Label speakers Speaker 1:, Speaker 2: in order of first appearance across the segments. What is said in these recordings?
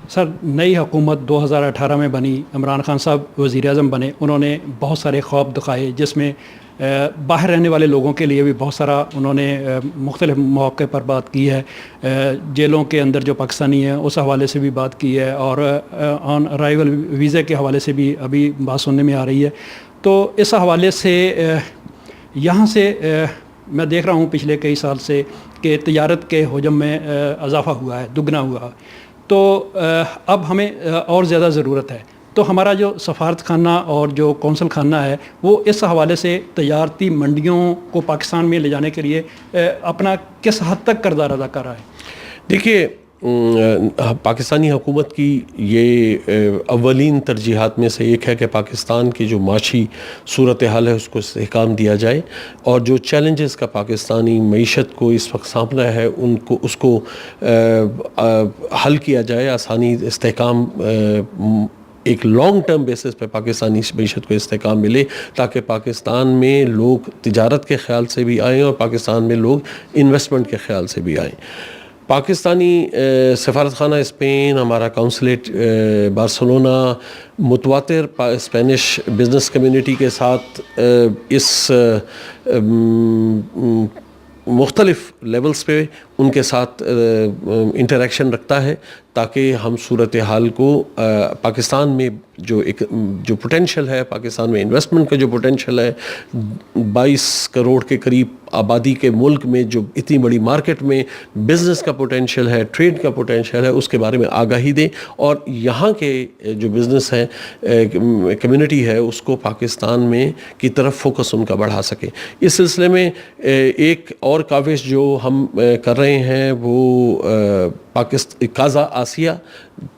Speaker 1: سر نئی حکومت 2018 میں بنی، عمران خان صاحب وزیر اعظم بنے، انہوں نے بہت سارے خواب دکھائے جس میں باہر رہنے والے لوگوں کے لیے بھی بہت سارا انہوں نے مختلف مواقع پر بات کی ہے. جیلوں کے اندر جو پاکستانی ہیں اس حوالے سے بھی بات کی ہے، اور آن ارائیول ویزے کے حوالے سے بھی ابھی بات سننے میں آ رہی ہے. تو اس حوالے سے یہاں سے میں دیکھ رہا ہوں پچھلے کئی سال سے کہ تجارت کے حجم میں اضافہ ہوا ہے، دگنا ہوا ہے. تو اب ہمیں اور زیادہ ضرورت ہے. تو ہمارا جو سفارت خانہ اور جو قونصل خانہ ہے وہ اس حوالے سے تجارتی منڈیوں کو پاکستان میں لے جانے کے لیے اپنا کس حد تک کردار ادا کر رہا ہے؟
Speaker 2: دیکھیے، پاکستانی حکومت کی یہ اولین ترجیحات میں سے ایک ہے کہ پاکستان کی جو معاشی صورتحال ہے اس کو استحکام دیا جائے، اور جو چیلنجز کا پاکستانی معیشت کو اس وقت سامنا ہے اس کو حل کیا جائے، آسانی استحکام ایک لانگ ٹرم بیسس پہ پاکستانی معیشت کو استحکام ملے، تاکہ پاکستان میں لوگ تجارت کے خیال سے بھی آئیں اور پاکستان میں لوگ انویسٹمنٹ کے خیال سے بھی آئیں. پاکستانی سفارت خانہ اسپین، ہمارا کونسلیٹ بارسلونا متواتر اسپینش بزنس کمیونٹی کے ساتھ اس مختلف لیولز پہ ان کے ساتھ انٹریکشن رکھتا ہے، تاکہ ہم صورتحال کو پاکستان میں جو پوٹینشیل ہے، پاکستان میں انویسٹمنٹ کا جو پوٹینشیل ہے، 22 کروڑ کے قریب آبادی کے ملک میں جو اتنی بڑی مارکیٹ میں بزنس کا پوٹینشیل ہے، ٹریڈ کا پوٹینشیل ہے، اس کے بارے میں آگاہی دیں، اور یہاں کے جو بزنس ہے کمیونٹی ہے اس کو پاکستان میں کی طرف فوکس ان کا بڑھا سکے. اس سلسلے میں ایک اور کاوش جو ہم کر رہے ہیں وہ کازا آسیہ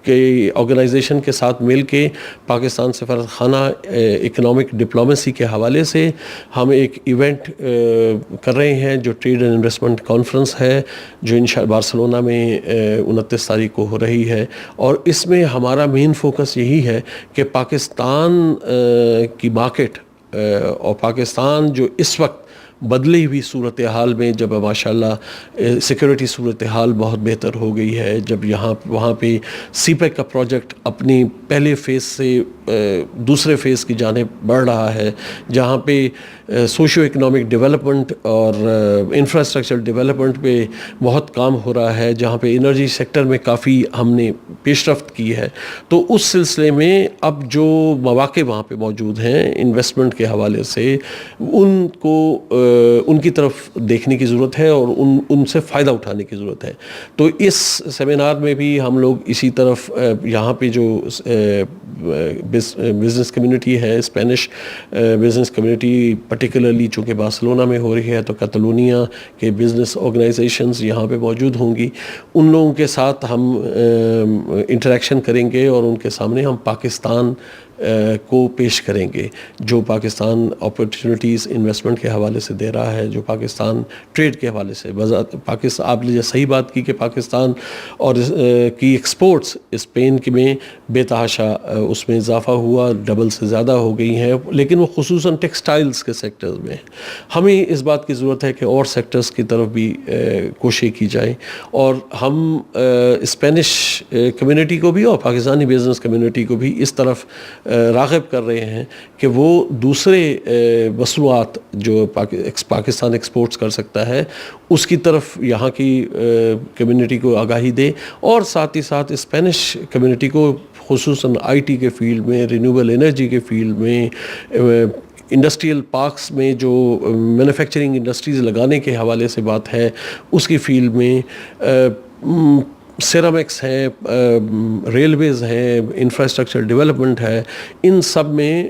Speaker 2: کے آرگنائزیشن کے ساتھ مل کے پاکستان سفارت خانہ اکنامک ڈپلومیسی کے حوالے سے ہم ایک ایونٹ کر رہے ہیں جو ٹریڈ اینڈ انویسٹمنٹ کانفرنس ہے، جو انشاءاللہ بارسلونا میں 29 تاریخ کو ہو رہی ہے. اور اس میں ہمارا مین فوکس یہی ہے کہ پاکستان کی مارکیٹ اور پاکستان جو اس وقت بدلی ہوئی صورتحال میں، جب ماشاءاللہ سیکورٹی صورتحال بہت بہتر ہو گئی ہے، جب وہاں پہ سی پیک کا پروجیکٹ اپنی پہلے فیز سے دوسرے فیز کی جانب بڑھ رہا ہے، جہاں پہ سوشو اکنامک ڈیولپمنٹ اور انفراسٹرکچر ڈیولپمنٹ پہ بہت کام ہو رہا ہے، جہاں پہ انرجی سیکٹر میں کافی ہم نے پیش رفت کی ہے. تو اس سلسلے میں اب جو مواقع وہاں پہ موجود ہیں انویسٹمنٹ کے حوالے سے، ان کی طرف دیکھنے کی ضرورت ہے اور ان سے فائدہ اٹھانے کی ضرورت ہے. تو اس سیمینار میں بھی ہم لوگ اسی طرف یہاں پہ جو بزنس کمیونٹی ہے، اسپینش بزنس کمیونٹی پرٹیکولرلی چونکہ بارسلونا میں ہو رہی ہے، تو کتالونیا کے بزنس آرگنائزیشنز یہاں پہ موجود ہوں گی. ان لوگوں کے ساتھ ہم انٹریکشن کریں گے اور ان کے سامنے ہم پاکستان کو پیش کریں گے، جو پاکستان اپرچونٹیز انویسٹمنٹ کے حوالے سے دے رہا ہے، جو پاکستان ٹریڈ کے حوالے سے پاکستان. آپ نے صحیح بات کی کہ پاکستان اور کی ایکسپورٹس اسپین میں بے تحاشا اس میں اضافہ ہوا، ڈبل سے زیادہ ہو گئی ہیں، لیکن وہ خصوصاً ٹیکسٹائلز کے سیکٹر میں. ہمیں اس بات کی ضرورت ہے کہ اور سیکٹرز کی طرف بھی کوشش کی جائے، اور ہم اسپینش کمیونٹی کو بھی اور پاکستانی بزنس کمیونٹی کو بھی اس طرف راغب کر رہے ہیں کہ وہ دوسرے مصنوعات جو پاکستان ایکسپورٹس کر سکتا ہے اس کی طرف یہاں کی کمیونٹی کو آگاہی دے، اور ساتھ ہی ساتھ اسپینش کمیونٹی کو خصوصاً آئی ٹی کے فیلڈ میں، رینیوبل انرجی کے فیلڈ میں، انڈسٹریل پارکس میں جو مینوفیکچرنگ انڈسٹریز لگانے کے حوالے سے بات ہے، اس کی فیلڈ میں سیرامکس ہیں، ریلویز ہیں، انفراسٹرکچر ڈیولپمنٹ ہے، ان سب میں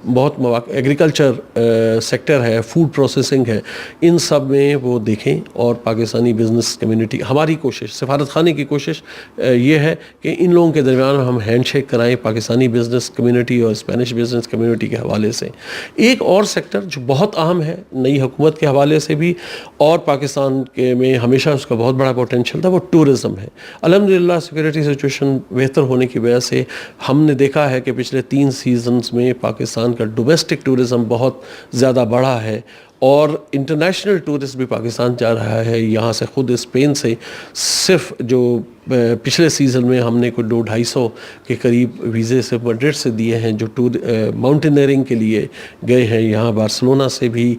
Speaker 2: بہت مواقع، ایگریکلچر سیکٹر ہے، فوڈ پروسیسنگ ہے، ان سب میں وہ دیکھیں. اور پاکستانی بزنس کمیونٹی، ہماری کوشش، سفارت خانے کی کوشش یہ ہے کہ ان لوگوں کے درمیان ہم ہینڈ شیک کرائیں، پاکستانی بزنس کمیونٹی اور اسپینش بزنس کمیونٹی کے حوالے سے. ایک اور سیکٹر جو بہت اہم ہے نئی حکومت کے حوالے سے بھی، اور پاکستان کے میں ہمیشہ اس کا بہت بڑا پوٹینشیل تھا، وہ ٹورزم ہے. الحمدللہ سیکورٹی سچویشن بہتر ہونے کی وجہ سے ہم نے دیکھا ہے کہ پچھلے 3 سیزنز میں پاکستان کا ڈومیسٹک ٹورزم بہت زیادہ بڑھا ہے، اور انٹرنیشنل ٹورسٹ بھی پاکستان جا رہا ہے. یہاں سے خود اسپین سے صرف جو پچھلے سیزن میں ہم نے کوئی 200-250 کے قریب ویزے سے میڈرڈ سے دیے ہیں جو ماؤنٹینئرنگ کے لیے گئے ہیں. یہاں بارسلونا سے بھی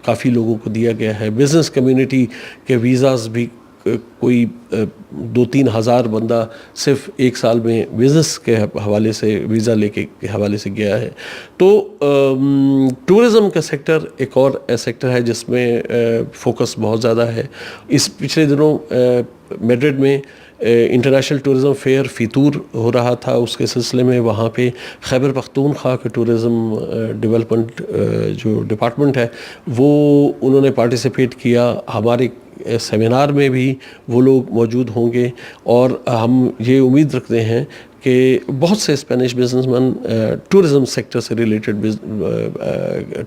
Speaker 2: کافی لوگوں کو دیا گیا ہے. بزنس کمیونٹی کے ویزاز بھی کوئی 2-3 ہزار بندہ صرف ایک سال میں بزنس کے حوالے سے ویزا لے کے حوالے سے گیا ہے. تو ٹورزم کا سیکٹر ایک اور سیکٹر ہے جس میں فوکس بہت زیادہ ہے. اس پچھلے دنوں میڈرڈ میں انٹرنیشنل ٹورزم فیئر فیتور ہو رہا تھا. اس کے سلسلے میں وہاں پہ خیبر پختونخوا کے ٹورزم ڈیولپمنٹ جو ڈپارٹمنٹ ہے وہ انہوں نے پارٹیسپیٹ کیا. ہمارے سیمینار میں بھی وہ لوگ موجود ہوں گے اور ہم یہ امید رکھتے ہیں کہ بہت سے Spanish business man tourism sector سے ریلیٹڈ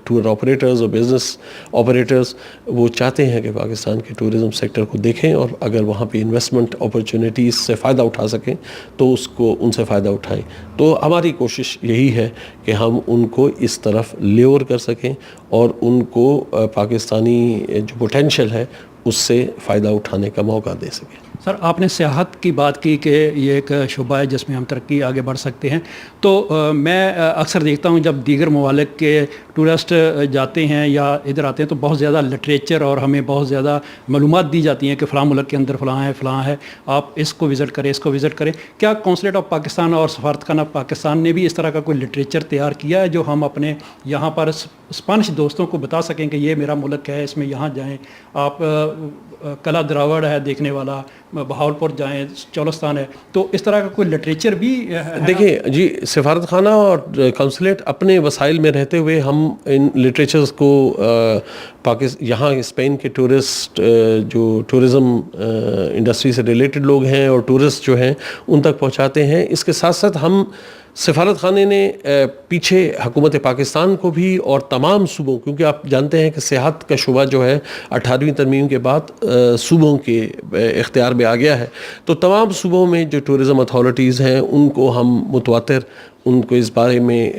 Speaker 2: ٹور آپریٹرز اور بزنس آپریٹرز وہ چاہتے ہیں کہ پاکستان کے ٹورزم سیکٹر کو دیکھیں اور اگر وہاں پہ انویسٹمنٹ اپرچونیٹیز سے فائدہ اٹھا سکیں تو ان سے فائدہ اٹھائیں. تو ہماری کوشش یہی ہے کہ ہم ان کو اس طرف لیور کر سکیں اور ان کو پاکستانی جو پوٹینشیل ہے اس سے فائدہ اٹھانے کا موقع دے سکیں.
Speaker 1: سر آپ نے سیاحت کی بات کی کہ یہ ایک شعبہ ہے جس میں ہم ترقی آگے بڑھ سکتے ہیں. تو میں اکثر دیکھتا ہوں جب دیگر ممالک کے ٹورسٹ جاتے ہیں یا ادھر آتے ہیں تو بہت زیادہ لٹریچر اور ہمیں بہت زیادہ معلومات دی جاتی ہیں کہ فلاں ملک کے اندر فلاں ہے آپ اس کو وزٹ کریں اس کو وزٹ کریں. کیا قونصلیٹ آف پاکستان اور سفارتخانہ پاکستان نے بھی اس طرح کا کوئی لٹریچر تیار کیا ہے جو ہم اپنے یہاں پر اسپینش دوستوں کو بتا سکیں کہ یہ میرا ملک ہے اس میں یہاں جائیں, آپ کلا دراوڑ ہے دیکھنے والا, بہاولپور جائیں, چولستان ہے, تو اس طرح کا کوئی لٹریچر بھی
Speaker 2: دیکھیں جی سفارت خانہ اور کونسلیٹ اپنے وسائل میں رہتے ہوئے ہم ان لٹریچرز کو یہاں اسپین کے ٹورسٹ جو ٹورزم انڈسٹری سے ریلیٹڈ لوگ ہیں اور ٹورسٹ جو ہیں ان تک پہنچاتے ہیں. اس کے ساتھ ساتھ ہم سفارت خانے نے پیچھے حکومت پاکستان کو بھی اور تمام صوبوں, کیونکہ آپ جانتے ہیں کہ سیاحت کا شعبہ جو ہے 18ویں ترمیم کے بعد صوبوں کے اختیار میں آ گیا ہے, تو تمام صوبوں میں جو ٹورزم اتھارٹیز ہیں ان کو ہم متواتر ان کو اس بارے میں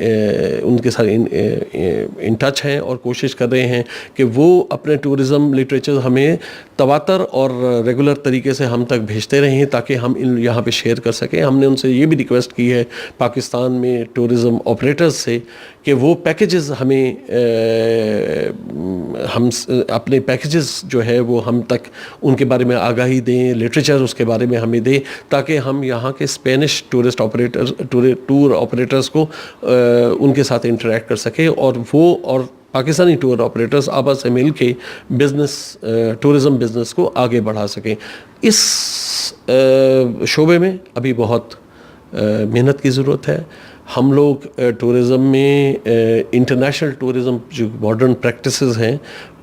Speaker 2: ان کے ساتھ ان ٹچ ہیں اور کوشش کر رہے ہیں کہ وہ اپنے ٹورزم لٹریچر ہمیں تواتر اور ریگولر طریقے سے ہم تک بھیجتے رہیں تاکہ ہم یہاں پہ شیئر کر سکیں. ہم نے ان سے یہ بھی ریکویسٹ کی ہے پاکستان میں ٹورزم آپریٹرز سے کہ وہ پیکیجز ہمیں ہم اپنے پیکیجز جو ہے وہ ہم تک ان کے بارے میں آگاہی دیں, لٹریچر اس کے بارے میں ہمیں دیں تاکہ ہم یہاں کے Spanish tourist operator tour operators کو ان کے ساتھ انٹریکٹ کر سکیں اور وہ اور پاکستانی ٹور آپریٹرز آپس سے مل کے ٹورزم بزنس کو آگے بڑھا سکیں. اس شعبے میں ابھی بہت محنت کی ضرورت ہے. ہم لوگ ٹورزم میں انٹرنیشنل ٹورزم جو ماڈرن پریکٹسز ہیں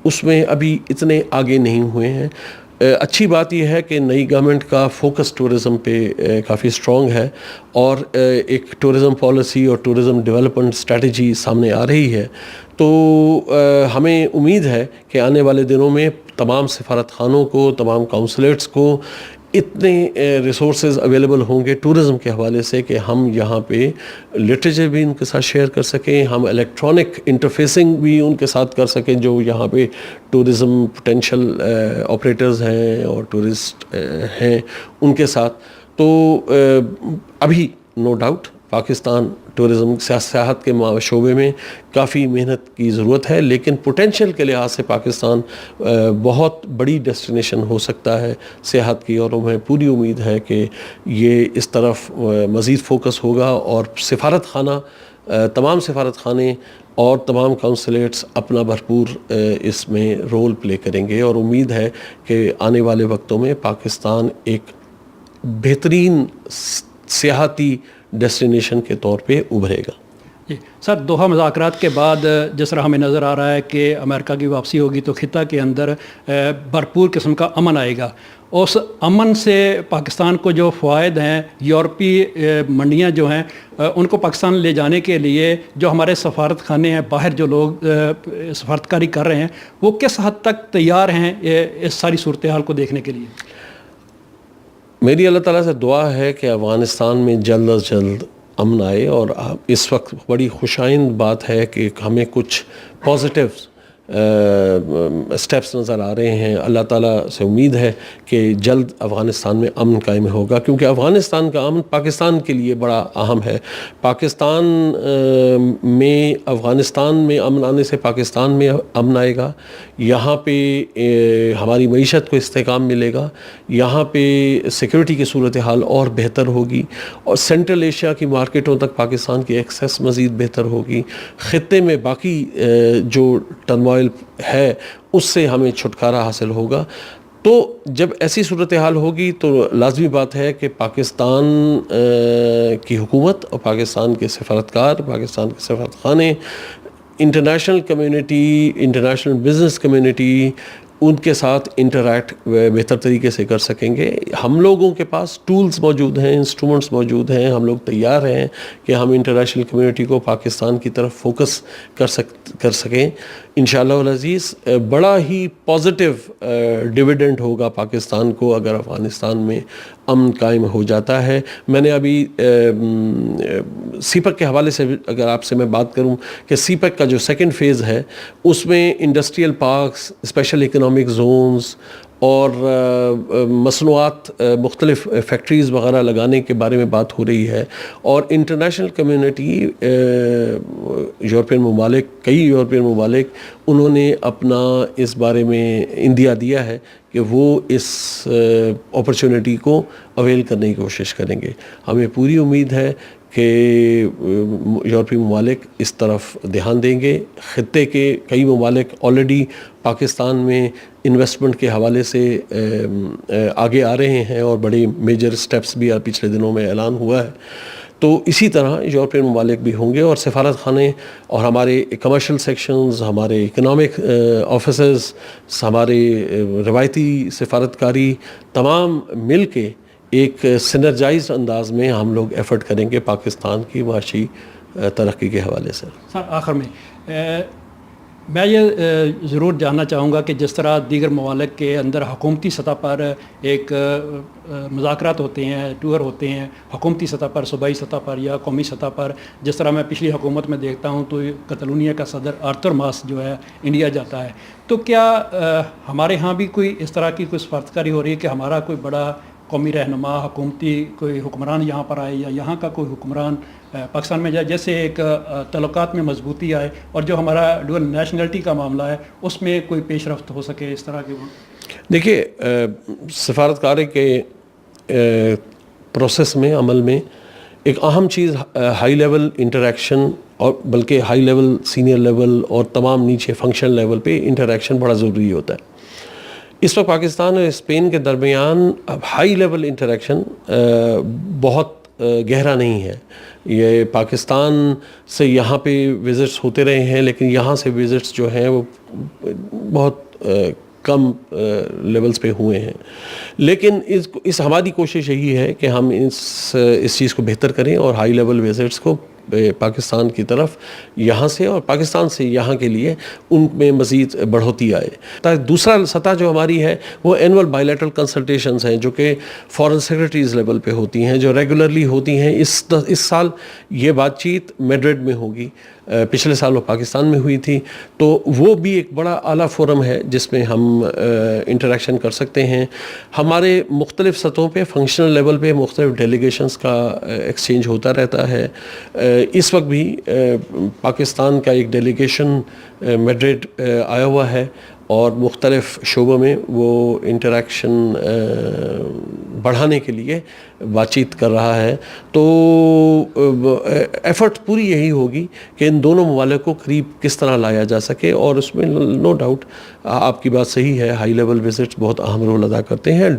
Speaker 2: اس میں ابھی اتنے آگے نہیں ہوئے ہیں. اچھی بات یہ ہے کہ نئی گورنمنٹ کا فوکس ٹورزم پہ کافی اسٹرانگ ہے اور ایک ٹورزم پالیسی اور ٹورزم ڈیولپمنٹ اسٹریٹجی سامنے آ رہی ہے. تو ہمیں امید ہے کہ آنے والے دنوں میں تمام سفارت خانوں کو, تمام کونسلیٹس کو اتنے ریسورسز اویلیبل ہوں گے ٹورزم کے حوالے سے کہ ہم یہاں پہ لٹریچر بھی ان کے ساتھ شیئر کر سکیں, ہم الیکٹرانک انٹرفیسنگ بھی ان کے ساتھ کر سکیں جو یہاں پہ ٹورزم پوٹینشیل آپریٹرز ہیں اور ٹورسٹ ہیں ان کے ساتھ. تو ابھی نو ڈاؤٹ پاکستان ٹورزم سیاحت کے شعبے میں کافی محنت کی ضرورت ہے, لیکن پوٹینشیل کے لحاظ سے پاکستان بہت بڑی ڈیسٹینیشن ہو سکتا ہے سیاحت کی, اور ہمیں پوری امید ہے کہ یہ اس طرف مزید فوکس ہوگا اور سفارت خانہ تمام سفارت خانے اور تمام کونسلیٹس اپنا بھرپور اس میں رول پلے کریں گے. اور امید ہے کہ آنے والے وقتوں میں پاکستان ایک بہترین سیاحتی ڈیسٹینیشن کے طور پہ ابھرے گا.
Speaker 1: جی سر, دوحہ مذاکرات کے بعد جس طرح ہمیں نظر آ رہا ہے کہ امریکہ کی واپسی ہوگی تو خطہ کے اندر بھرپور قسم کا امن آئے گا. اس امن سے پاکستان کو جو فوائد ہیں, یورپی منڈیاں جو ہیں ان کو پاکستان لے جانے کے لیے جو ہمارے سفارت خانے ہیں باہر جو لوگ سفارتکاری کر رہے ہیں وہ کس حد تک تیار ہیں اس ساری صورتحال کو دیکھنے کے لیے؟
Speaker 2: میری اللہ تعالیٰ سے دعا ہے کہ افغانستان میں جلد از جلد امن آئے, اور اس وقت بڑی خوشائند بات ہے کہ ہمیں کچھ پازیٹیو سٹیپس نظر آ رہے ہیں. اللہ تعالیٰ سے امید ہے کہ جلد افغانستان میں امن قائم ہوگا، کیونکہ افغانستان کا امن پاکستان کے لیے بڑا اہم ہے. پاکستان میں افغانستان میں امن آنے سے پاکستان میں امن آئے گا، یہاں پہ ہماری معیشت کو استحکام ملے گا، یہاں پہ سیکورٹی کی صورتحال اور بہتر ہوگی، اور سینٹرل ایشیا کی مارکیٹوں تک پاکستان کی ایکسیس مزید بہتر ہوگی. خطے میں باقی جو ٹرموائل ہے اس سے ہمیں چھٹکارا حاصل ہوگا. تو جب ایسی صورتحال ہوگی تو لازمی بات ہے کہ پاکستان کی حکومت اور پاکستان کے سفارتکار، پاکستان کے سفارت خانے، international community, international business community ان کے ساتھ انٹریکٹ بہتر طریقے سے کر سکیں گے. ہم لوگوں کے پاس ٹولز موجود ہیں، انسٹرومنٹس موجود ہیں، ہم لوگ تیار ہیں کہ ہم انٹرنیشنل کمیونٹی کو پاکستان کی طرف فوکس کر سکیں. انشاءاللہ العزیز بڑا ہی پازیٹیو ڈیویڈنڈ ہوگا پاکستان کو اگر افغانستان میں امن قائم ہو جاتا ہے. میں نے ابھی سی پیک کے حوالے سے اگر آپ سے میں بات کروں کہ سی پیک کا جو سیکنڈ فیز ہے اس میں industrial parks, special economic zones اور مصنوعات، مختلف فیکٹریز وغیرہ لگانے کے بارے میں بات ہو رہی ہے. اور انٹرنیشنل کمیونٹی، یورپین ممالک، کئی یورپین ممالک، انہوں نے اپنا اس بارے میں عندیہ دیا ہے کہ وہ اس اپرچونٹی کو اویل کرنے کی کوشش کریں گے. ہمیں پوری امید ہے کہ یورپی ممالک اس طرف دھیان دیں گے. خطے کے کئی ممالک آلریڈی پاکستان میں انویسٹمنٹ کے حوالے سے آگے آ رہے ہیں اور بڑی میجر سٹیپس بھی پچھلے دنوں میں اعلان ہوا ہے. تو اسی طرح یورپین ممالک بھی ہوں گے، اور سفارت خانے اور ہمارے کمرشل سیکشنز، ہمارے اکنامک آفیسز، ہمارے روایتی سفارتکاری، تمام مل کے ایک سینرجائزڈ انداز میں ہم لوگ ایفرٹ کریں گے پاکستان کی معاشی ترقی کے حوالے سے.
Speaker 1: سر آخر میں میں یہ ضرور جاننا چاہوں گا کہ جس طرح دیگر ممالک کے اندر حکومتی سطح پر ایک مذاکرات ہوتے ہیں، ٹور ہوتے ہیں حکومتی سطح پر، صوبائی سطح پر یا قومی سطح پر. جس طرح میں پچھلی حکومت میں دیکھتا ہوں تو کتالونیا کا صدر آرتھر ماس جو ہے انڈیا جاتا ہے. تو کیا ہمارے ہاں بھی کوئی اس طرح کی کوئی سفارتکاری ہو رہی ہے کہ ہمارا کوئی بڑا قومی رہنما، حکومتی کوئی حکمران یہاں پر آئے یا یہاں کا کوئی حکمران پاکستان میں جائے، جیسے ایک تعلقات میں مضبوطی آئے اور جو ہمارا ڈوئل نیشنلٹی کا معاملہ ہے اس میں کوئی پیش رفت ہو سکے اس طرح کے؟
Speaker 2: دیکھیے، سفارتکاری کے پروسیس میں، عمل میں ایک اہم چیز ہائی لیول انٹریکشن، اور بلکہ ہائی لیول، سینئر لیول اور تمام نیچے فنکشن لیول پہ انٹریکشن بڑا ضروری ہوتا ہے. اس وقت پاکستان اور اسپین کے درمیان ہائی لیول انٹریکشن بہت گہرا نہیں ہے. یہ پاکستان سے یہاں پہ وزٹس ہوتے رہے ہیں، لیکن یہاں سے وزٹس جو ہیں وہ بہت کم لیولز پہ ہوئے ہیں. لیکن اس ہماری کوشش یہی ہے کہ ہم اس چیز کو بہتر کریں اور ہائی لیول وزٹس کو پاکستان کی طرف یہاں سے اور پاکستان سے یہاں کے لیے ان میں مزید بڑھوتی آئے. دوسرا سطح جو ہماری ہے وہ اینول بائیلیٹرل کنسلٹیشنز ہیں جو کہ فارن سیکرٹریز لیول پہ ہوتی ہیں، جو ریگولرلی ہوتی ہیں. اس سال یہ بات چیت میڈرڈ میں ہوگی، پچھلے سال وہ پاکستان میں ہوئی تھی. تو وہ بھی ایک بڑا اعلیٰ فورم ہے جس میں ہم انٹریکشن کر سکتے ہیں. ہمارے مختلف سطحوں پہ، فنکشنل لیول پہ مختلف ڈیلیگیشنز کا ایکسچینج ہوتا رہتا ہے. اس وقت بھی پاکستان کا ایک ڈیلیگیشن میڈرڈ آیا ہوا ہے اور مختلف شعبوں میں وہ انٹریکشن بڑھانے کے لیے بات چیت کر رہا ہے. تو ایفرٹ پوری یہی ہوگی کہ ان دونوں ممالک کو قریب کس طرح لایا جا سکے، اور اس میں نو ڈاؤٹ آپ کی بات صحیح ہے، ہائی لیول وزٹس بہت اہم رول ادا کرتے ہیں.